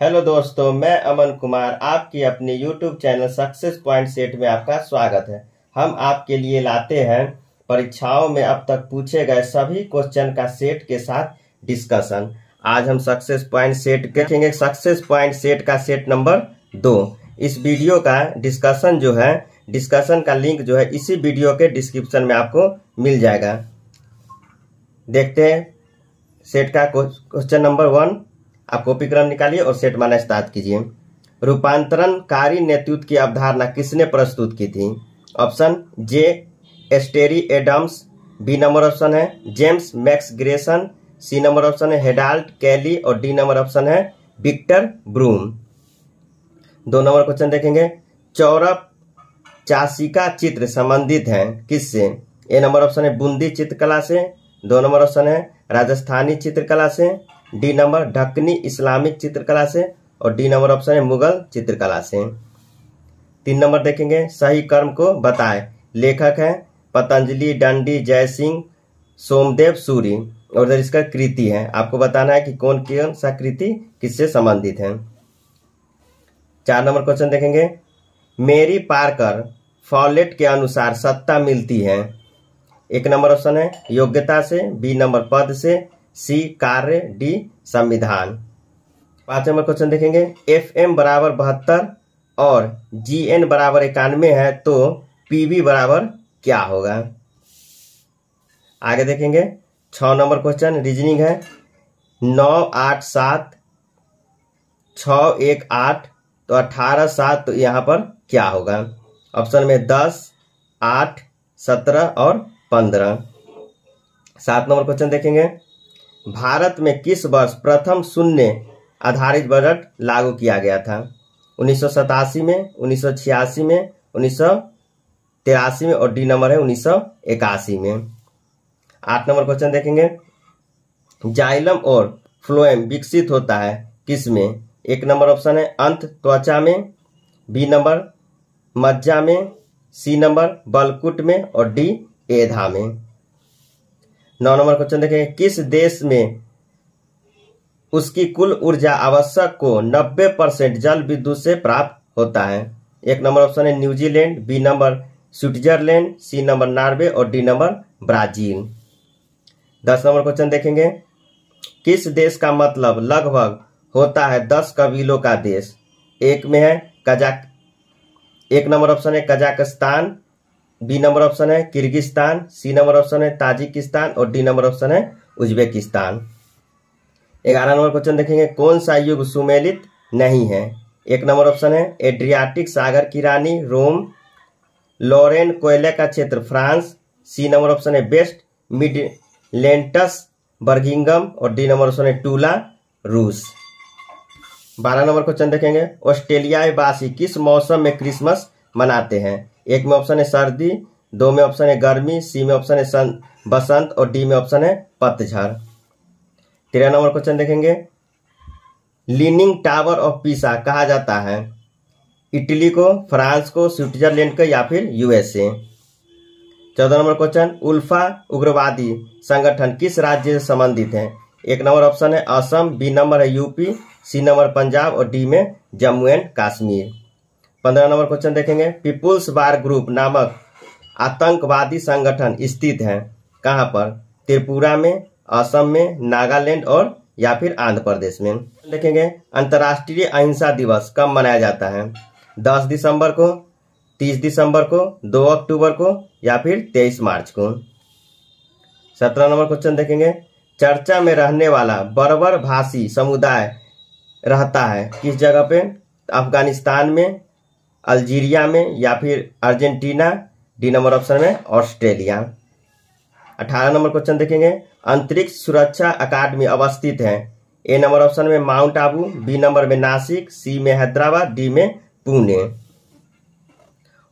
Hello दोस्तों, मैं अमन कुमार आपकी अपने YouTube channel success point set में आपका स्वागत है। हम आपके लिए लाते हैं परीक्षाओं में अब तक पूछे गए सभी क्वेश्चन का सेट के साथ डिस्कशन। आज हम सक्सेस पॉइंट सेट देखेंगे, सक्सेस पॉइंट सेट का सेट नंबर 2। इस वीडियो का डिस्कशन डिस्कशन का लिंक इसी वीडियो के डिस्क्रिप्शन में आपको मिल जाएगा। देखते हैं सेट का क्वेश्चन नंबर 1। आप कॉपी कलम निकालिए और सेट माना स्टार्ट कीजिए। रूपांतरणकारी नेतृत्व की अवधारणा किसने प्रस्तुत की थी? ऑप्शन जे एस्टेरी एडम्स, बी नंबर ऑप्शन है James Max Grayson, C number option है हेडाल्ट कैली और डी नंबर ऑप्शन है विक्टर ब्रूम। 2 नंबर क्वेश्चन देखेंगे। चौरप चासिका चित्र संबंधित है किससे? ए नंबर ऑप्शन है बूंदी चित्रकला से, 2 नंबर ऑप्शन है राजस्थानी चित्रकला से, डी नंबर ढक्कनी इस्लामिक चित्रकला से और डी नंबर ऑप्शन है मुगल चित्रकला से। 3 नंबर देखेंगे। सही कर्म को बताएं। लेखक है पतंजलि, दंडी, जयसिंह, सोमदेव सूरी और इसका कृति है। आपको बताना है कि कौन सा कृति किससे संबंधित है। 4 नंबर क्वेश्चन देखेंगे। मेरी पार्कर फॉलेट के अनुसार सत्ता मिलती है। 1 नंबर ऑप्शन है योग्यता से, बी नंबर पद से, सी कार्य, डी संविधान। 5 नंबर क्वेश्चन देखेंगे। FM बराबर 72 और GN बराबर 91 है तो PV बराबर क्या होगा? आगे देखेंगे। 6 नंबर क्वेश्चन रीजनिंग है। 9, 8, 7, 6, 1, 8 तो 18, 7 तो यहाँ पर क्या होगा? ऑप्शन में 10, 8, 17 और 15। 7 नंबर क्वेश्चन देखेंगे। भारत में किस वर्ष प्रथम शून्य आधारित बजट लागू किया गया था? 1987 में, 1986 में, 1983 में और डी नंबर है 1981 में। 8 नंबर क्वेश्चन देखेंगे। जाइलम और फ्लोएम विकसित होता है किसमें? 1 नंबर ऑप्शन है अंत त्वचा में, बी नंबर मज्जा में, सी नंबर बलकुट में और डी एधा में। 9 नंबर क्वेश्चन देखेंगे। किस देश में उसकी कुल ऊर्जा आवश्यक को 90% जल विद्युत से प्राप्त होता है? 1 नंबर ऑप्शन है New Zealand, B number Switzerland, C number Norway और D number Brazil. 10 number question देखेंगे। किस देश का मतलब लगभग होता है 10 कबीलों का देश? 1 में है 1 नंबर ऑप्शन है कजाकिस्तान, बी नंबर ऑप्शन है किर्गिस्तान, सी नंबर ऑप्शन है ताजिकिस्तान और डी नंबर ऑप्शन है उज्बेकिस्तान। 11 नंबर क्वेश्चन देखेंगे। कौन सा युग सुमेलित नहीं है? 1 नंबर ऑप्शन है एड्रियाटिक सागर की रानी रोम, लॉरेन कोयले का क्षेत्र फ्रांस, सी नंबर ऑप्शन है वेस्ट मिडलेंटस बर्गिंगम और डी नंबर ऑप्शन है टूला रूस। 12 नंबर क्वेश्चन देखेंगे। ऑस्ट्रेलियाई वासी किस मौसम में क्रिसमस मनाते हैं? 1 में ऑप्शन है सर्दी, 2 में ऑप्शन है गर्मी, सी में ऑप्शन है बसंत और डी में ऑप्शन है पतझड़। 13 नंबर क्वेश्चन देखेंगे। लीनिंग टावर ऑफ पीसा कहा जाता है इटली को, फ्रांस को, स्विट्जरलैंड को या फिर USA। 14 number question. उल्फा उग्रवादी संगठन किस राज्य से संबंधित है? 1 नंबर ऑप्शन है असम, बी नंबर है UP, सी नंबर पंजाब और डी में Jammu and Kashmir. 15 number question देखेंगे। पीपुल्स वार ग्रुप नामक आतंकवादी संगठन स्थित है कहां पर? त्रिपुरा में, असम में, नागालैंड और या फिर आंध्र प्रदेश में। देखेंगे। अंतर्राष्ट्रीय अहिंसा दिवस कब मनाया जाता है? 10 दिसंबर को, 30 दिसंबर को, 2 अक्टूबर को या फिर 23 मार्च को। 17 नंबर क्वेश्चन देखेंगे। चर्चा में रहने वाला बर्बर भाषी समुदाय रहता है किस जगह पे? अफगानिस्तान में, अल्जीरिया में या फिर अर्जेंटीना, डी नंबर ऑप्शन में ऑस्ट्रेलिया। 18 नंबर क्वेश्चन देखेंगे। अंतरिक्ष सुरक्षा अकादमी अवस्थित है? ए नंबर ऑप्शन में माउंट आबू, बी नंबर में नासिक, सी में हैदराबाद, डी में पुणे।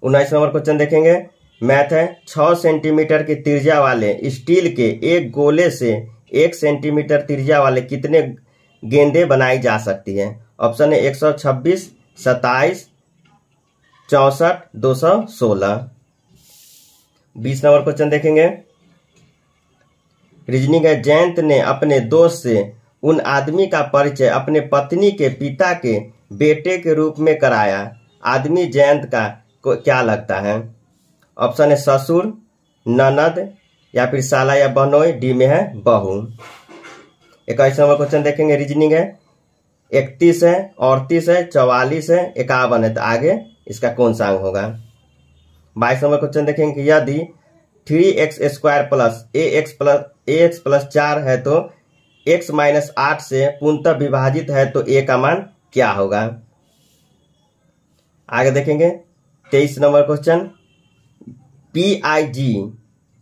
19 नंबर क्वेश्चन देखेंगे। मैथ है 6 सेंटीमीटर की त्रिज्या वाले स्टील के एक गोले से 1 सेंटीमीटर त्रिज्या वाले कितने गेंदें बनाई जा सकती है? ऑप्शन है 126, 27, 64, 216। 20 नंबर क्वेश्चन देखेंगे। रीजनिंग है। जयंत ने अपने दोस्त से उन आदमी का परिचय अपने पत्नी के पिता के बेटे के रूप में कराया, आदमी जयंत का को क्या लगता है? ऑप्शन है ससुर, ननद या फिर साला या बहनोई। डी में है बहू। 21 नंबर क्वेश्चन देखेंगे, रीजनिंग है। 31 है, 38 है, 44 है, 51 है, तो आगे इसका कौन सा अंग होगा? 22 नंबर क्वेश्चन देखेंगे, यदि 3x² प्लस ax प्लस 4 है तो x माइनस 8 से पूर्णतः विभाजित है तो a का मान क्या होगा? आगे देखेंगे 23 नंबर क्वेश्चन, PIG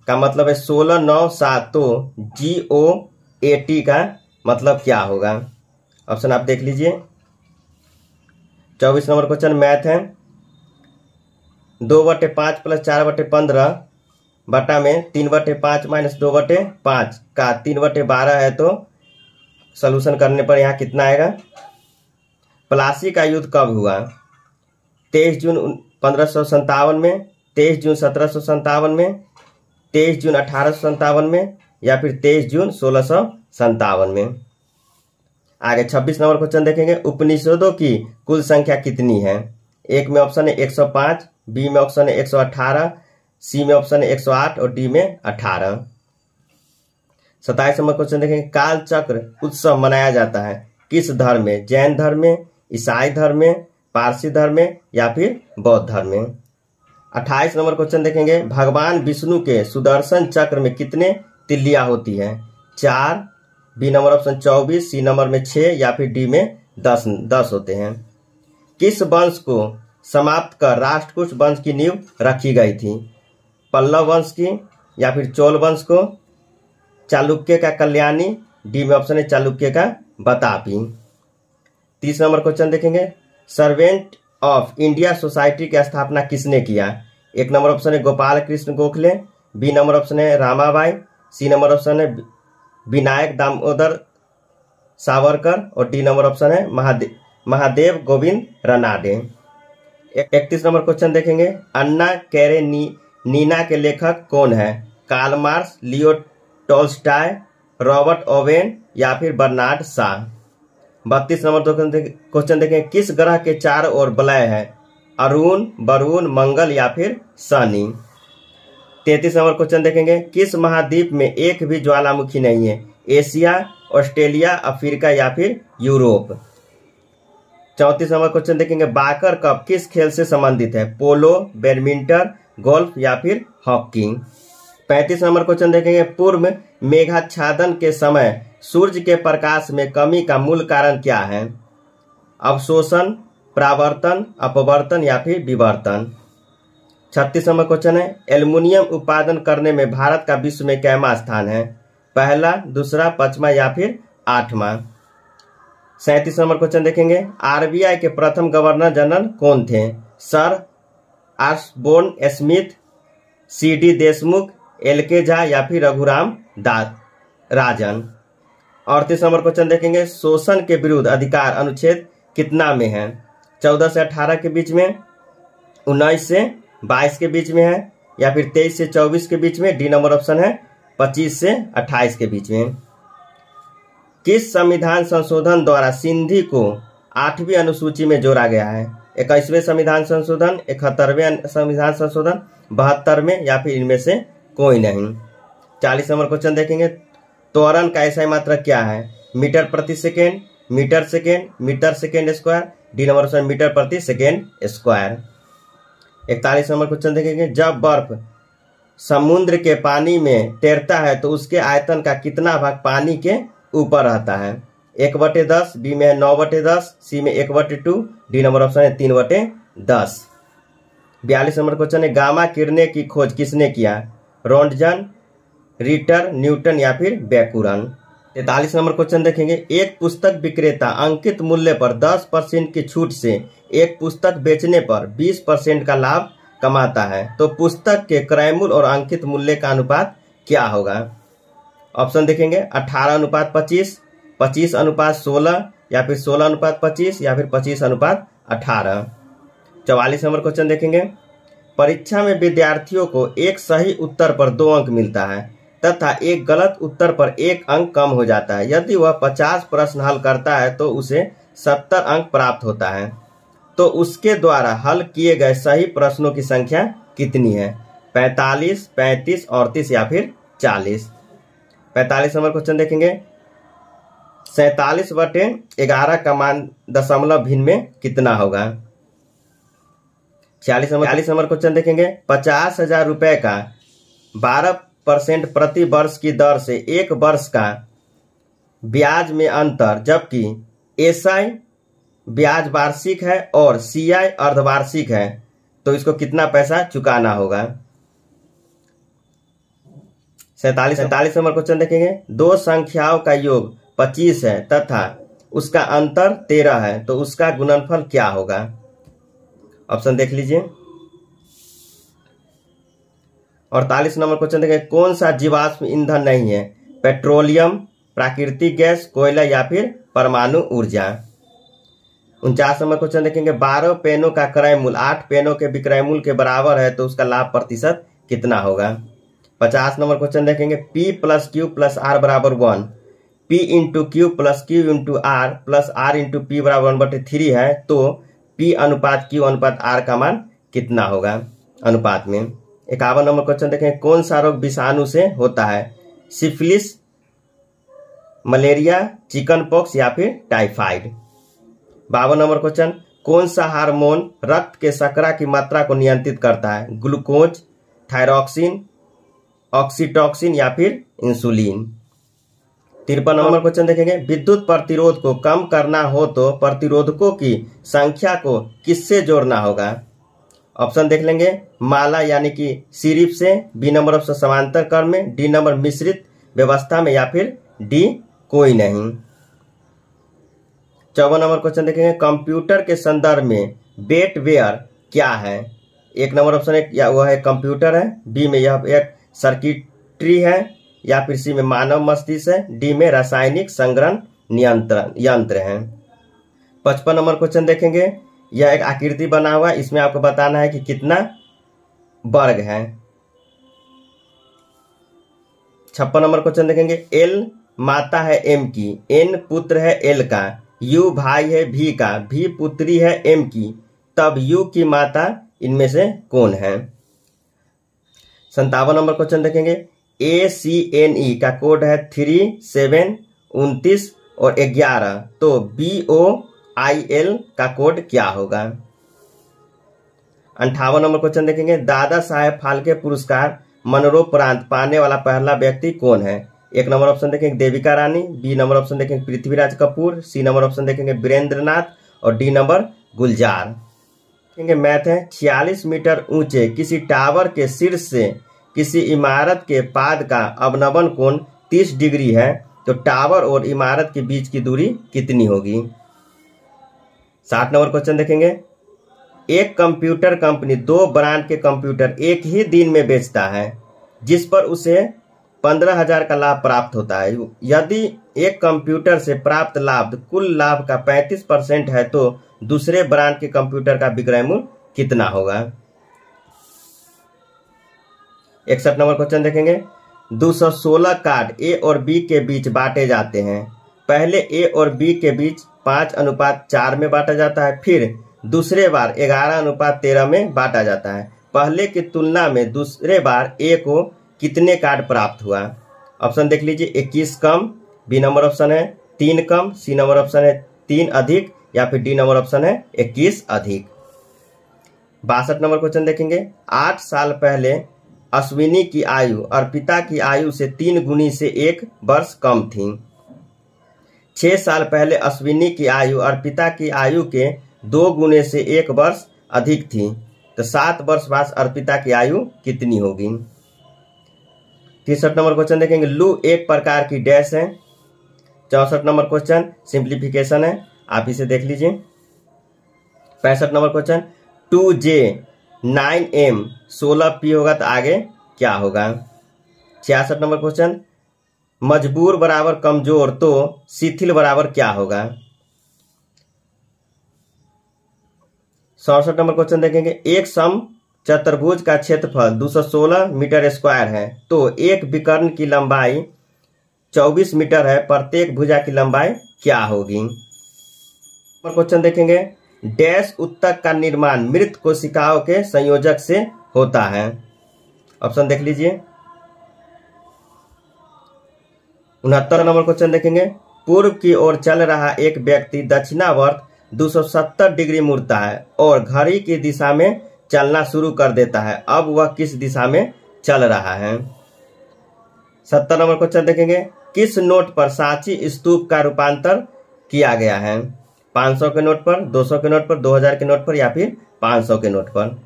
का मतलब है 16, 9, 7, तो GOAT का मतलब क्या होगा? ऑप्शन आप देख लीजिए। 24 नंबर क्वेश्चन मैथ है। 2/5 प्लस 4/15 बटा में 3/5 माइनस 2/5 का 3/12 है तो सॉल्यूशन करने पर यहाँ कितना आएगा? प्लासी का युद्ध कब हुआ? 23 जून 1557 में, 23 जून 1757 में, 23 जून 1857 में या फिर 23 जून 1657 में। आगे 26 नंबर क्वेश्चन देखेंगे, उपनिषदों की कुल संख्या कितनी है? एक में ऑप्शन है 105, बी में ऑप्शन है 118, सी में ऑप्शन है 108 और डी में 18। 27 नंबर क्वेश्चन देखेंगे, काल चक्र उत्सव मनाया जाता है किस धर्म में? जैन धर्म में, ईसाई धर्म में, पारसी धर्म में या फिर बौद्ध धर्म में। 28 नंबर क्वेश्चन देखेंगे, भगवान विष्णु के सुदर्शन चक्र में कितने तिल्लियां होती है? 4, B number option 24, C number में 6 या फिर डी में 10 होते हैं। किस वंश को समाप्त कर राष्ट्रकूट वंश की नींव रखी गई थी? पल्लव वंश की या फिर चोल वंश को, चालुक्य का कल्याणी, डी में ऑप्शन है चालुक्य का बतापी। 30 नंबर क्वेश्चन देखेंगे, सर्वेंट ऑफ इंडिया सोसाइटी की स्थापना किसने किया? एक नंबर ऑप्शन है Gopal Krishna Gokhale, B number option है रामाबाई, सी नंबर ऑप्शन है विनायक दामोदर सावरकर और डी नंबर ऑप्शन है महादेव गोविंद रनाडे। 31 नंबर क्वेश्चन देखेंगे, अन्ना कैरेनिना के लेखक कौन है? Karl Marx, Leo Tolstoy, Robert Owen या फिर बर्नार्ड शॉ। 32 नंबर क्वेश्चन देखेंगे, किस ग्रह के चारों ओर वलय है? अरुण, वरुण, मंगल या फिर शनि। 33 नंबर क्वेश्चन देखेंगे, किस महाद्वीप में एक भी ज्वालामुखी नहीं है? एशिया, ऑस्ट्रेलिया, अफ्रीका या फिर यूरोप। 34 नंबर क्वेश्चन देखेंगे, बाकर कप किस खेल से संबंधित है? पोलो, बैडमिंटन, गोल्फ या फिर हॉकी। 35 नंबर क्वेश्चन देखेंगे, पूर्व मेघाच्छादन के समय सूर्य के प्रकाश में कमी का मूल कारण क्या है? अवशोषण, परावर्तन, अपवर्तन या फिर विवर्तन। 36 नंबर क्वेश्चन है, एल्युमिनियम उत्पादन करने में भारत का विश्व में कैमा स्थान है? पहला, दूसरा, पांचवा या फिर 8वां। 37 नंबर क्वेश्चन देखेंगे, आरबीआई के प्रथम गवर्नर जनरल कौन थे? Sir Osborne Smith, CD Deshmukh, LK Jha या फिर रघुराम राजन। 38 नंबर क्वेश्चन देखेंगे, शोषण के विरुद्ध अधिकार अनुच्छेद कितना में है? 14 से 18 के बीच में, 19 से 22 के बीच में है या फिर 23 से 24 के बीच में। डी नंबर ऑप्शन है 25 से 28 के बीच में। किस संविधान संशोधन द्वारा सिंधी को 8वीं अनुसूची में जोड़ा गया है? 21वें संविधान संशोधन, 71वें संविधान संशोधन, 72वें या फिर इनमें से कोई नहीं। 40 नंबर क्वेश्चन देखेंगे, त्वरण का ऐसा मात्रक क्या है? मीटर प्रति second, metre second, metre second square. D number option metre प्रति सेकेंड स्क्वायर। 41 नंबर क्वेश्चन देखेंगे, जब बर्फ समुद्र के पानी में तैरता है तो उसके आयतन का कितना भाग पानी के ऊपर रहता है? 1/10, बी में 9/10, सी में 1/2, डी नंबर ऑप्शन है 3/10। 42 नंबर क्वेश्चन है, गामा किरणें की खोज किसने किया? रोंटगन, रिटर, न्यूटन या फिर बैकुरन। 43 नंबर क्वेश्चन देखेंगे, एक पुस्तक विक्रेता अंकित मूल्य पर 10% की छूट से एक पुस्तक बेचने पर 20% का लाभ कमाता है, तो पुस्तक के क्रय मूल्य और अंकित मूल्य का अनुपात क्या होगा? ऑप्शन देखेंगे 18:25, 25:16 या फिर 16:25 या फिर 25:18। 44 नंबर क्वेश्चन देखेंगे, परीक्षा में विद्यार्थियों को एक सही उत्तर पर 2 अंक मिलता है, तथा एक गलत उत्तर पर 1 अंक कम हो जाता है। यदि वह 50 प्रश्न हल करता है तो उसे 70 अंक प्राप्त होता है। तो उसके द्वारा हल किए गए सही प्रश्नों की संख्या कितनी है? 45, 35, 38 या फिर 40। 45 नंबर क्वेश्चन देखेंगे। 47/11 का मान दशमलव भिन्न में कितना होगा? 46 नंबर क्वेश्चन देखेंगे। 50,000 रुपए का 12% प्रति वर्ष की दर से 1 वर्ष का ब्याज में अंतर, जबकि एसआई ब्याज वार्षिक है और सीआई अर्धवार्षिक है, तो इसको कितना पैसा चुकाना होगा? 47 नंबर क्वेश्चन देखेंगे। दो संख्याओं का योग 25 है तथा उसका अंतर 13 है, तो उसका गुणनफल क्या होगा? ऑप्शन देख लीजिए। 48 नंबर क्वेश्चन देखेंगे। कौन सा जीवाश्म ईंधन नहीं है? पेट्रोलियम, प्राकृतिक गैस, कोयला या फिर परमाणु ऊर्जा। 49 नंबर क्वेश्चन देखेंगे। 12 पेनों का क्रय मूल्य 8 पेनों के विक्रय मूल्य के बराबर है, तो उसका लाभ प्रतिशत कितना होगा? 50 नंबर क्वेश्चन देखेंगे। P + Q + R = 1, P × Q + Q × R + R × P = 1/3 है, तो P अनुपात Q अनुपात R का मान कितना होगा अनुपात में? 51 नंबर क्वेश्चन देखेंगे। कौन सा रोग विषाणु से होता है? सिफिलिस, मलेरिया, चिकन पॉक्स या फिर टाइफाइड। 52 number question. कौन सा हार्मोन रक्त के शर्करा की मात्रा को नियंत्रित करता है? ग्लूकोज, थायरॉक्सिन, ऑक्सीटॉक्सिन या फिर इंसुलिन। 53 नंबर क्वेश्चन देखेंगे। विद्युत प्रतिरोध को कम करना हो तो प्रतिरोधकों की संख्या को किससे जोड़ना होगा? ऑप्शन देख लेंगे। माला यानी कि सीरीफ से, बी नंबर ऑप्शन समांतर क्रम में, डी नंबर मिश्रित व्यवस्था में या फिर डी कोई नहीं। 54 नंबर क्वेश्चन देखेंगे। कंप्यूटर के संदर्भ में बेटवेयर क्या है? 1 नंबर ऑप्शन है या वह है कंप्यूटर है, बी में यह एक सर्किटरी है या फिर सी में मानव मस्तिष्क है, डी में रासायनिक संग्रहण यंत्र है। 55 नंबर क्वेश्चन देखेंगे। यह एक आकृति बना हुआ है, इसमें आपको बताना है कि कितना वर्ग है। 56 नंबर क्वेश्चन देखेंगे। एल माता है एम की, एन पुत्र है एल का, यू भाई है भी का, भी पुत्री है एम की, तब यू की माता इनमें से कौन है? 57 नंबर क्वेश्चन देखेंगे। ACNE का कोड है 3, 7, 29 और 11, तो BOIL का कोड क्या होगा? 58 नंबर क्वेश्चन देखेंगे। दादा साहेब फाल्के पुरस्कार मरणोपरांत पाने वाला पहला व्यक्ति कौन है? 1 नंबर ऑप्शन देखेंगे Devika Rani, B number option देखेंगे Prithviraj Kapoor, C number option देखेंगे वीरेंद्रनाथ और डी नंबर गुलजार। देखेंगे मैथ है। 46 मीटर ऊंचे किसी टावर के शीर्ष से किसी इमारत के पाद का अवनमन कोण 30 डिग्री है, तो टावर और इमारत के बीच की दूरी कितनी होगी? 60 नंबर क्वेश्चन देखेंगे। एक कंप्यूटर कंपनी 2 ब्रांड के कंप्यूटर एक ही दिन में बेचता है, जिस पर उसे 15,000 का लाभ प्राप्त होता है। यदि एक कंप्यूटर से प्राप्त लाभ कुल लाभ का 35% है, तो दूसरे ब्रांड के कंप्यूटर का विक्रय मूल्य कितना होगा? 61 नंबर क्वेश्चन देखेंगे। 216 कार्ड ए और बी के बीच बांटे जाते हैं। पहले ए और बी के बीच 5:4 में बांटा जाता है, फिर दूसरे बार 11:13 में बांटा जाता है। पहले की तुलना में दूसरे बार ए को कितने कार्ड प्राप्त हुआ? ऑप्शन देख लीजिए। 21 कम, बी नंबर ऑप्शन है 3 कम, सी नंबर ऑप्शन है 3 अधिक या फिर डी नंबर ऑप्शन है 21 अधिक। 62 नंबर क्वेश्चन देखेंगे। 8 साल पहले अश्विनी की आयु अर्पिता की आयु से 3 गुनी से 1 वर्ष कम थी। 6 साल पहले अश्विनी की आयु अर्पिता की आयु के 2 गुने से 1 वर्ष अधिक थी, तो 7 वर्ष बाद अर्पिता की आयु कितनी होगी? 63 नंबर क्वेश्चन देखेंगे। लू एक प्रकार की डैश है। 64 नंबर क्वेश्चन सिंप्लीफिकेशन है, आप इसे देख लीजिए। 65 number question 2J 9M 16P होगा तो आगे क्या होगा? 66 नंबर क्वेश्चन मजबूर बराबर कमजोर तो शिथिल बराबर क्या होगा? 67 नंबर क्वेश्चन देखेंगे। एक सम चतुर्भुज का क्षेत्रफल 216 मीटर स्क्वायर है तो एक विकर्ण की लंबाई 24 मीटर है, प्रत्येक भुजा की लंबाई क्या होगी। क्वेश्चन देखेंगे, डैश उत्तक का निर्माण मृत कोशिकाओं के संयोजक से होता है। ऑप्शन देख लीजिए। 69 नंबर क्वेश्चन देखेंगे, पूर्व की ओर चल रहा एक व्यक्ति दक्षिणावर्त 270 डिग्री मुड़ता है और घड़ी की दिशा में चलना शुरू कर देता है। अब वह किस दिशा में चल रहा है। 70 नंबर क्वेश्चन देखेंगे, किस नोट पर सांची स्तूप का रूपांतर किया गया है। 500 के नोट पर, 200 के नोट पर, 2000 के नोट पर या फिर 500 के नोट पर।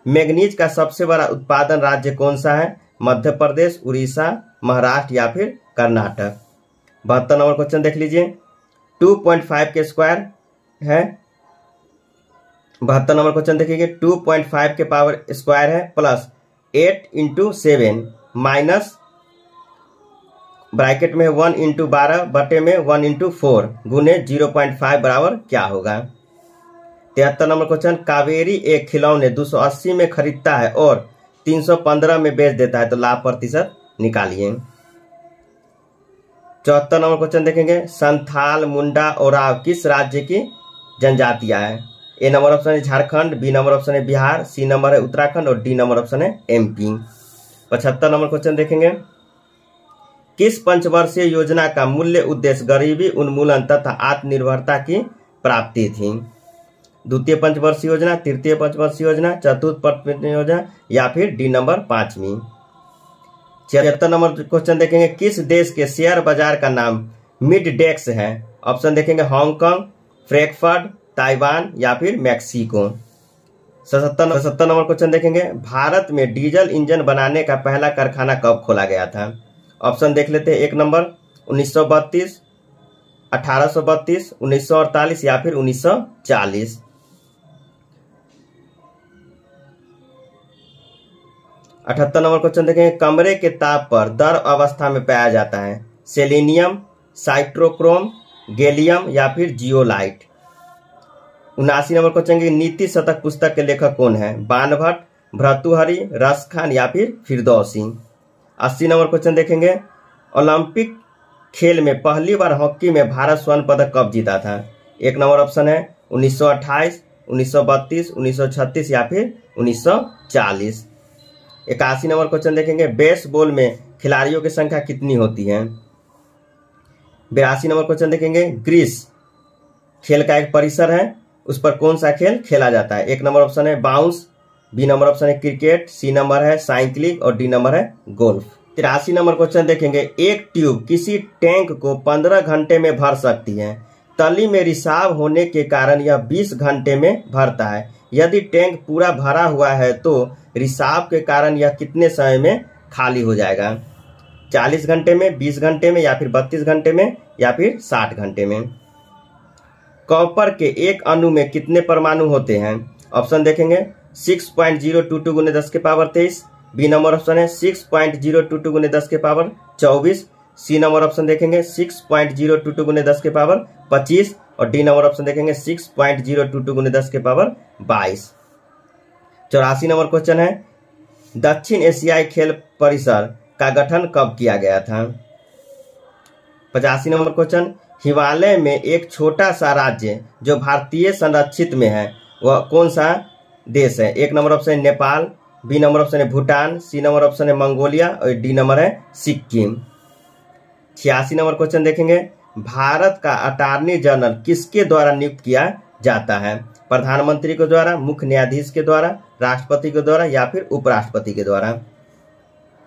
मैग्नीज का सबसे बड़ा उत्पादन राज्य कौन सा है। मध्य प्रदेश, उड़ीसा, महाराष्ट्र या फिर कर्नाटक। 72 नंबर क्वेश्चन देख लीजिए, 2.5 के स्क्वायर है। 72 नंबर क्वेश्चन देखिए, 2.5 के पावर स्क्वायर है प्लस 8 × 7 माइनस ब्रैकेट में 1 × 12 बटे में 1 × 4 गुने 0.5 बराबर क्या होगा। 73 नंबर क्वेश्चन, कावेरी एक खिलौने 280 में खरीदता है और 315 में बेच देता है तो लाभ प्रतिशत निकालिए। 74 नंबर क्वेश्चन देखेंगे, संथाल, मुंडा, ओराव किस राज्य की जनजातियां हैं। ए नंबर ऑप्शन है झारखंड, बी नंबर ऑप्शन है बिहार, सी नंबर है उत्तराखंड और डी नंबर ऑप्शन है एमपी। 75 नंबर क्वेश्चन देखेंगे, किस पंचवर्षीय योजना का मूल्य उद्देश्य गरीबी उन्मूलन तथा आत्मनिर्भरता की प्राप्ति थी। द्वितीय पंचवर्षीय योजना, तृतीय पंचवर्षीय योजना, चतुर्थ पंचवर्षीय योजना या फिर डी नंबर 5वीं। 76 नंबर क्वेश्चन देखेंगे, किस देश के शेयर बाजार का नाम मिडडेक्स है। ऑप्शन देखेंगे हांगकांग, फ्रैंकफर्ट, ताइवान या फिर मैक्सिको। 77 नंबर क्वेश्चन देखेंगे, भारत में डीजल इंजन बनाने का पहला कारखाना कब खोला गया था। ऑप्शन देख लेते हैं। 1 नंबर 1932, 1832, 1948 या फिर 1940। 78 नंबर क्वेश्चन देखेंगे, कमरे के ताप पर द्रव अवस्था में पाया जाता है। सेलेनियम, साइट्रोक्रोम, गैलियम या फिर जियोलाइट। 79 नंबर क्वेश्चन की नीति शतक पुस्तक के लेखक कौन है। बाणभट्ट, भर्तृहरि, रसखान या फिर फिरदौसी। 80 नंबर क्वेश्चन देखेंगे, ओलंपिक खेल में पहली बार हॉकी में भारत स्वर्ण पदक कब जीता था। 1 नंबर ऑप्शन है 1928, 1932, 1936 या फिर 1940। 81 नंबर क्वेश्चन देखेंगे, बेसबॉल में खिलाड़ियों की संख्या कितनी होती है। 82 नंबर क्वेश्चन देखेंगे, ग्रीस खेल का एक परिसर है, उस पर कौन सा खेल खेला जाता है। 1 नंबर ऑप्शन है बाउंस, बी नंबर ऑप्शन है क्रिकेट, सी नंबर है साइकिलिंग और डी नंबर है गोल्फ। 83 नंबर क्वेश्चन देखेंगे, एक ट्यूब किसी टैंक को 15 घंटे में भर सकती है। तली में रिसाव होने के कारण यह 20 घंटे में भरता है। यदि टैंक पूरा भरा हुआ है तो रिसाव के कारण यह कितने समय में खाली हो जाएगा। 40 घंटे में, 20 घंटे में या फिर 32 घंटे में या फिर 60 घंटे में। कॉपर के एक अणु में कितने परमाणु होते हैं। ऑप्शन देखेंगे 6.022 गुने 10 के पावर 23, बी नंबर ऑप्शन है 6.022 गुने 10 के पावर 24, सी नंबर ऑप्शन देखेंगे 6.022 गुने 10 के पावर 25 और डी नंबर ऑप्शन देखेंगे 6.022 गुने 10 के पावर 22। 84 नंबर क्वेश्चन है, दक्षिण एशियाई खेल परिसर का गठन कब किया गया था। 85 नंबर क्वेश्चन, हिमालय में एक छोटा सा राज्य जो भारतीय संरक्षित में है वह कौन सा देश है। 1 नंबर ऑप्शन है नेपाल, बी नंबर ऑप्शन है भूटान, सी नंबर ऑप्शन है मंगोलिया और डी नंबर है सिक्किम। 86 नंबर क्वेश्चन देखेंगे, भारत का अटॉर्नी जनरल किसके द्वारा नियुक्त किया जाता है। प्रधानमंत्री के द्वारा, मुख्य न्यायाधीश के द्वारा, राष्ट्रपति के द्वारा या फिर उपराष्ट्रपति के द्वारा।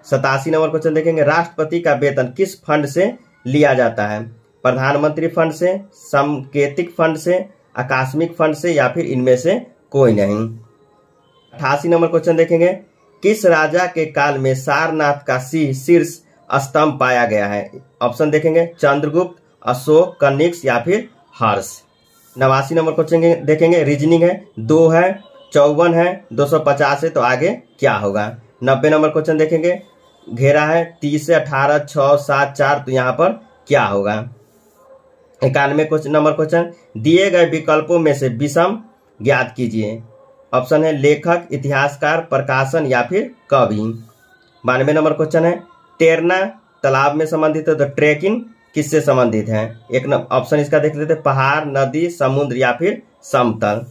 87 नंबर क्वेश्चन देखेंगे, राष्ट्रपति का वेतन किस फंड से लिया जाता है। प्रधानमंत्री फंड से, सांकेतिक फंड से, आकस्मिक फंड से या फिर इनमें से कोई नहीं। 88 नंबर क्वेश्चन देखेंगे, किस राजा के काल में सारनाथ का शीर्ष स्तंभ पाया गया है। ऑप्शन देखेंगे चंद्रगुप्त, अशोक, कनिष्क या फिर हर्ष। 89 नंबर क्वेश्चन देखेंगे, रीजनिंग है, 2 है, 54 है, 250 है तो आगे क्या होगा। 90 नंबर क्वेश्चन देखेंगे, घेरा है 30 से 18, 6, 7, 4 तो यहाँ पर क्या होगा। 91 नंबर क्वेश्चन, दिए गए विकल्पों में से विषम ज्ञात कीजिए। ऑप्शन है लेखक, इतिहासकार, प्रकाशन या फिर कवि। 92 नंबर क्वेश्चन है तैरना तालाब में संबंधित है तो ट्रेकिंग किससे संबंधित है? एक ऑप्शन इसका देख लेते हैं, पहाड़, नदी, समुद्र या फिर समतल।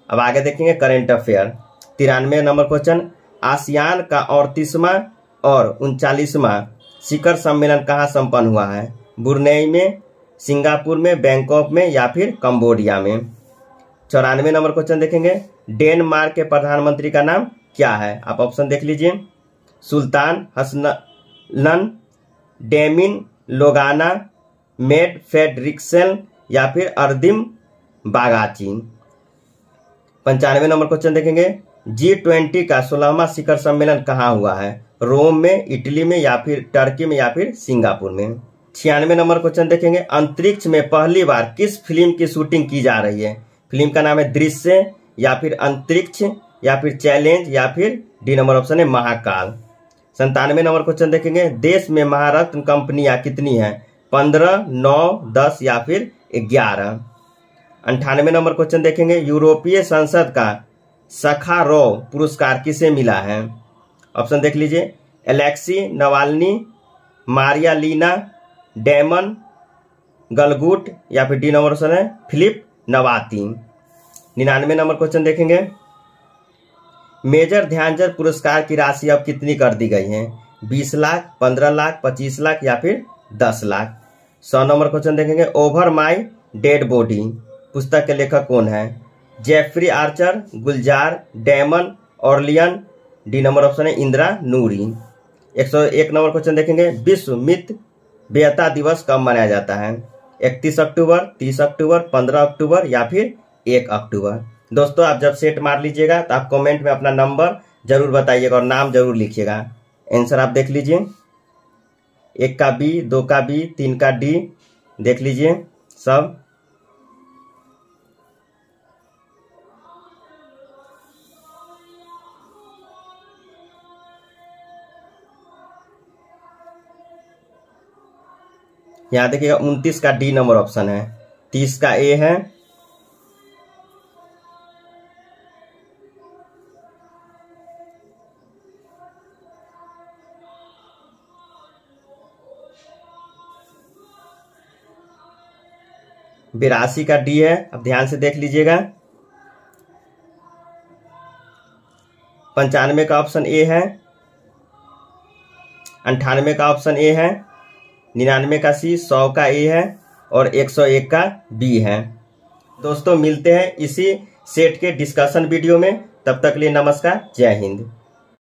अब आगे देखेंगे current affair. 93 number question ASEAN का 38वां और 39वां शिखर सम्मेलन कहाँ संपन्न हुआ है? ब्रुनेई में, सिंगापुर में, बैंकॉक में या फिर कंबोडिया में। 94 नंबर क्वेश्चन देखेंगे डेनमार्क के प्रधानमंत्री का नाम क्या है? आप ऑप्शन देख लीजिए, सुल्तान हसनलन, डेमिन लोगाना, मेट फेडरिक्सन या फिर अर्दिम बागाची। 95 नंबर क्वेश्चन देखेंगे G20 का 16वां शिखर सम्मेलन कहाँ हुआ है? रोम में, इटली में या फिर टर्की में या फिर सिंगापुर में। 96 नंबर क्वेश्चन देखेंगे अंतरिक्ष में पहली बार किस फिल्म की शूटिंग की जा रही है? फिल्म का नाम है दृश्य या फिर अंतरिक्ष या फिर चैलेंज या फिर डी नंबर ऑप्शन है महाकाल। 97 नंबर क्वेश्चन देखेंगे देश में महारत्न कंपनियां कितनी हैं? 15, 9, 10 या फिर 11। 98 नंबर क्वेश्चन देखेंगे यूरोपीय संसद का सखारोव पुरस्कार किसे मिला है? ऑप्शन देख लीजिए, Alexei Navalny, Maria Lina, Damon Galgut या फिर डी नंबर ऑप्शन है फिलिप नवाती। 99 नंबर क्वेश्चन देखेंगे मेजर ध्यानचंद पुरस्कार की राशि अब कितनी कर दी गई है? 20 लाख, 15 लाख, 25 लाख या फिर 10 लाख। 100 नंबर क्वेश्चन देखेंगे ओवर माई डेड बॉडी पुस्तक के लेखक कौन है? जेफरी आर्चर, गुलजार, डेमन ऑर्लियन, डी नंबर ऑप्शन है इंदिरा नूरी। 101 नंबर क्वेश्चन देखेंगे विश्व मितव्ययिता दिवस कब मनाया जाता है? 31 अक्टूबर, 30 अक्टूबर, 15 अक्टूबर या फिर 1 अक्टूबर। दोस्तों आप जब सेट मार लीजिएगा तो आप कमेंट में अपना नंबर जरूर बताइएगा और नाम जरूर लिखिएगा। आंसर आप देख लीजिए, 1 का बी, 2 का बी, 3 का डी, देख लीजिए सब। यहाँ देखिएगा 29 का डी नंबर ऑप्शन है, 30 का ए है, बिरासी का डी है। अब ध्यान से देख लीजिएगा। 95 का ऑप्शन ए है, 98 का ऑप्शन ए है, 99 का सी, 100 का ए है और 101 का बी है। दोस्तों मिलते हैं इसी सेट के डिस्कशन वीडियो में, तब तक के लिए नमस्कार, जय हिंद।